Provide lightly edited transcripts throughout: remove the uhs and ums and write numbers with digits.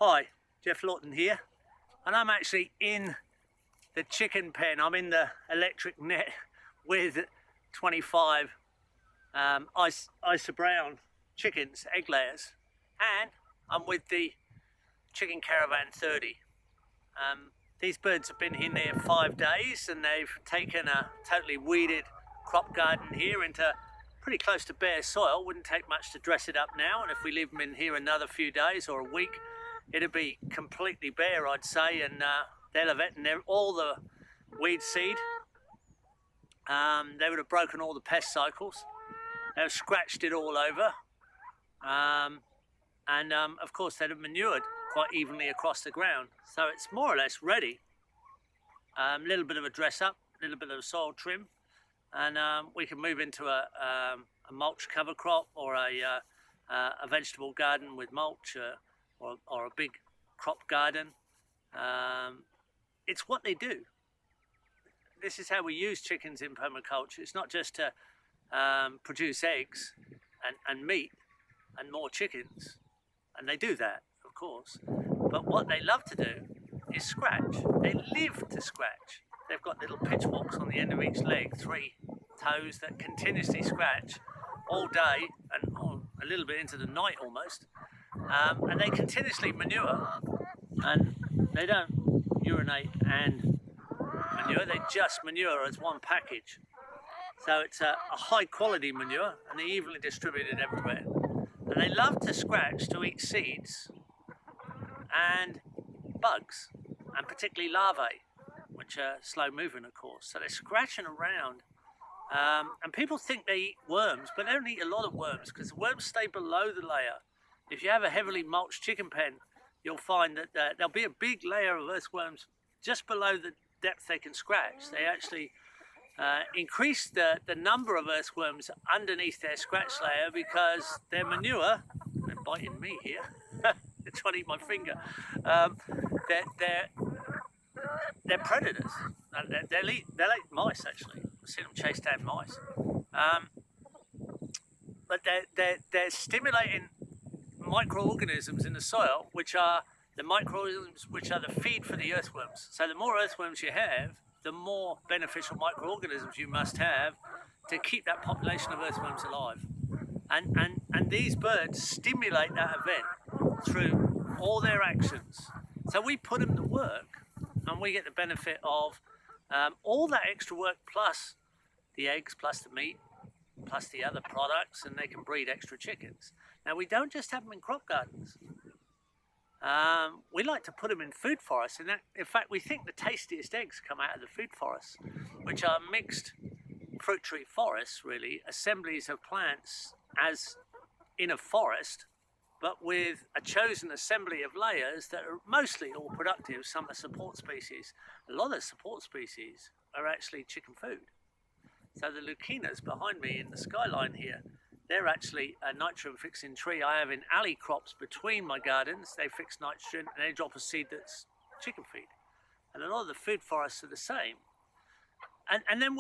Hi, Geoff Lawton here, and I'm actually in the chicken pen. I'm in the electric net with 25 Isa Brown chickens, egg layers, and I'm with the Chicken Caravan 30. These birds have been in there 5 days, and they've taken a totally weeded crop garden here into pretty close to bare soil. Wouldn't take much to dress it up now, and if we leave them in here another few days or a week, it'll be completely bare, I'd say, and they'll have eaten all the weed seed. They would have broken all the pest cycles. They've scratched it all over, and of course they'd have manured quite evenly across the ground. So it's more or less ready. A little bit of a dress up, a little bit of a soil trim, and we can move into a mulch cover crop or a vegetable garden with mulch. Or a big crop garden. It's what they do. This is how we use chickens in permaculture. It's not just to produce eggs and meat and more chickens, and they do that, of course, but what they love to do is scratch. They live to scratch. They've got little pitchforks on the end of each leg, 3 toes that continuously scratch all day and a little bit into the night almost. And they continuously manure, and they don't urinate and manure, they just manure as one package. So it's a high quality manure, and they're evenly distributed everywhere. And they love to scratch to eat seeds and bugs, and particularly larvae, which are slow moving, of course. So they're scratching around. And people think they eat worms, but they don't eat a lot of worms because the worms stay below the layer. If you have a heavily mulched chicken pen, you'll find that there'll be a big layer of earthworms just below the depth they can scratch. They actually increase the number of earthworms underneath their scratch layer because their manure, they're biting me here, they're trying to eat my finger, they're predators. They'll eat mice, actually. I've seen them chase down mice. But they're stimulating microorganisms in the soil, which are the microorganisms which are the feed for the earthworms. So the more earthworms you have, the more beneficial microorganisms you must have to keep that population of earthworms alive. And these birds stimulate that event through all their actions. So we put them to work, and we get the benefit of all that extra work plus the eggs, plus the meat, plus the other products, and they can breed extra chickens. Now, we don't just have them in crop gardens. We like to put them in food forests. In fact, we think the tastiest eggs come out of the food forests, which are mixed fruit tree forests, really, assemblies of plants as in a forest, but with a chosen assembly of layers that are mostly all productive. Some are support species. A lot of support species are actually chicken food. So the leucinas behind me in the skyline here, they're actually a nitrogen fixing tree I have in alley crops between my gardens. They fix nitrogen and they drop a seed that's chicken feed. And a lot of the food forests are the same. And then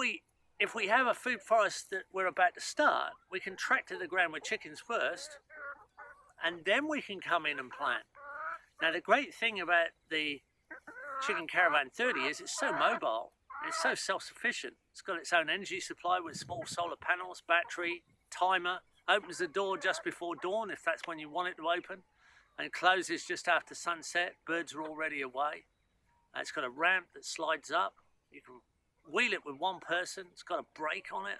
if we have a food forest that we're about to start, we can tractor the ground with chickens first, and then we can come in and plant. Now the great thing about the Chicken Caravan 30 is it's so mobile, it's so self-sufficient. It's got its own energy supply with small solar panels, battery, timer, opens the door just before dawn if that's when you want it to open, and closes just after sunset. Birds are already away. It's got a ramp that slides up. You can wheel it with one person. It's got a brake on it.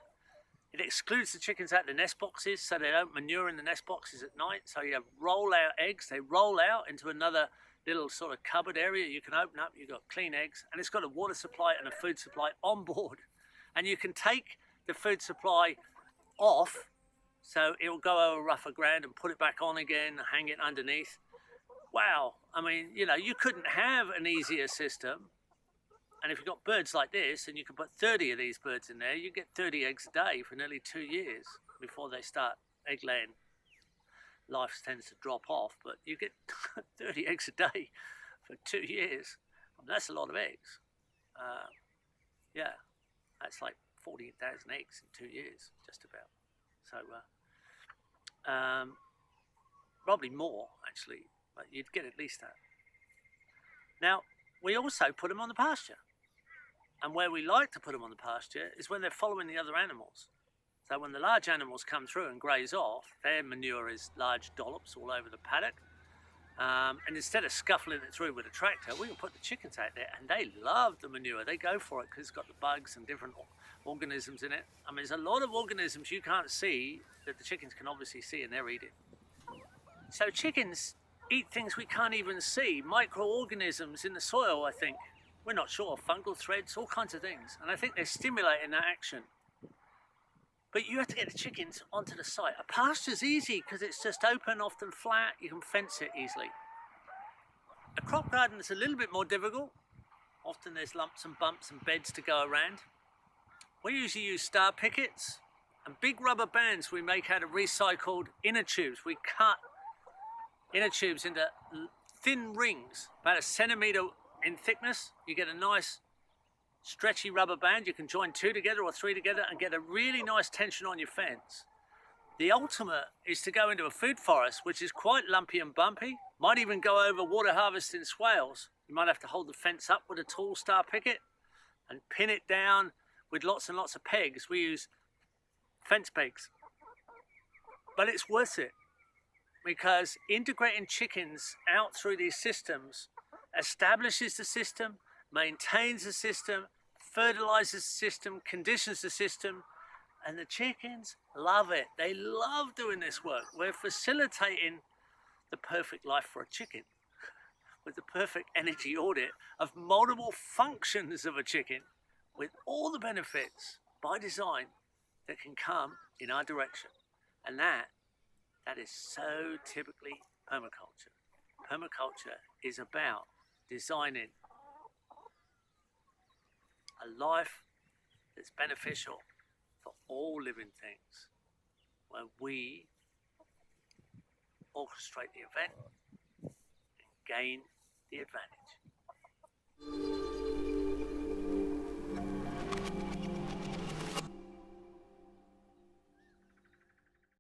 It excludes the chickens out of the nest boxes so they don't manure in the nest boxes at night. So you have roll out eggs. They roll out into another little sort of cupboard area you can open up. You've got clean eggs, and it's got a water supply and a food supply on board. And you can take the food supply off, so it will go over rougher ground, and put it back on again, hang it underneath. Wow, I mean, you couldn't have an easier system. And if you've got birds like this, and you can put 30 of these birds in there, you get 30 eggs a day for nearly 2 years before they start egg laying. Life tends to drop off, but you get 30 eggs a day for 2 years. I mean, that's a lot of eggs. Yeah, that's like 14,000 eggs in 2 years, just about. So probably more, actually. but you'd get at least that. Now, we also put them on the pasture. And where we like to put them on the pasture is when they're following the other animals. So when the large animals come through and graze off, their manure is large dollops all over the paddock. And instead of scuffling it through with a tractor, we can put the chickens out there, and they love the manure. They go for it because it's got the bugs and different organisms in it. I mean, there's a lot of organisms you can't see that the chickens can obviously see, and they're eating. So chickens eat things we can't even see, microorganisms in the soil, I think. We're not sure, fungal threads, all kinds of things. And I think they're stimulating that action. But you have to get the chickens onto the site. A pasture's easy because it's just open, often flat. You can fence it easily. A crop garden is a little bit more difficult. Often there's lumps and bumps and beds to go around. We usually use star pickets and big rubber bands we make out of recycled inner tubes. We cut inner tubes into thin rings, about a centimetre in thickness. You get a nice stretchy rubber band. You can join 2 together or 3 together and get a really nice tension on your fence. The ultimate is to go into a food forest, which is quite lumpy and bumpy. Might even go over water harvesting swales. You might have to hold the fence up with a tall star picket and pin it down with lots and lots of pegs. We use fence pegs. But it's worth it because integrating chickens out through these systems establishes the system, maintains the system, fertilizes the system, conditions the system, and the chickens love it. They love doing this work. We're facilitating the perfect life for a chicken with the perfect energy audit of multiple functions of a chicken with all the benefits by design that can come in our direction. And that is so typically permaculture. Permaculture is about designing a life that's beneficial for all living things, where we orchestrate the event and gain the advantage.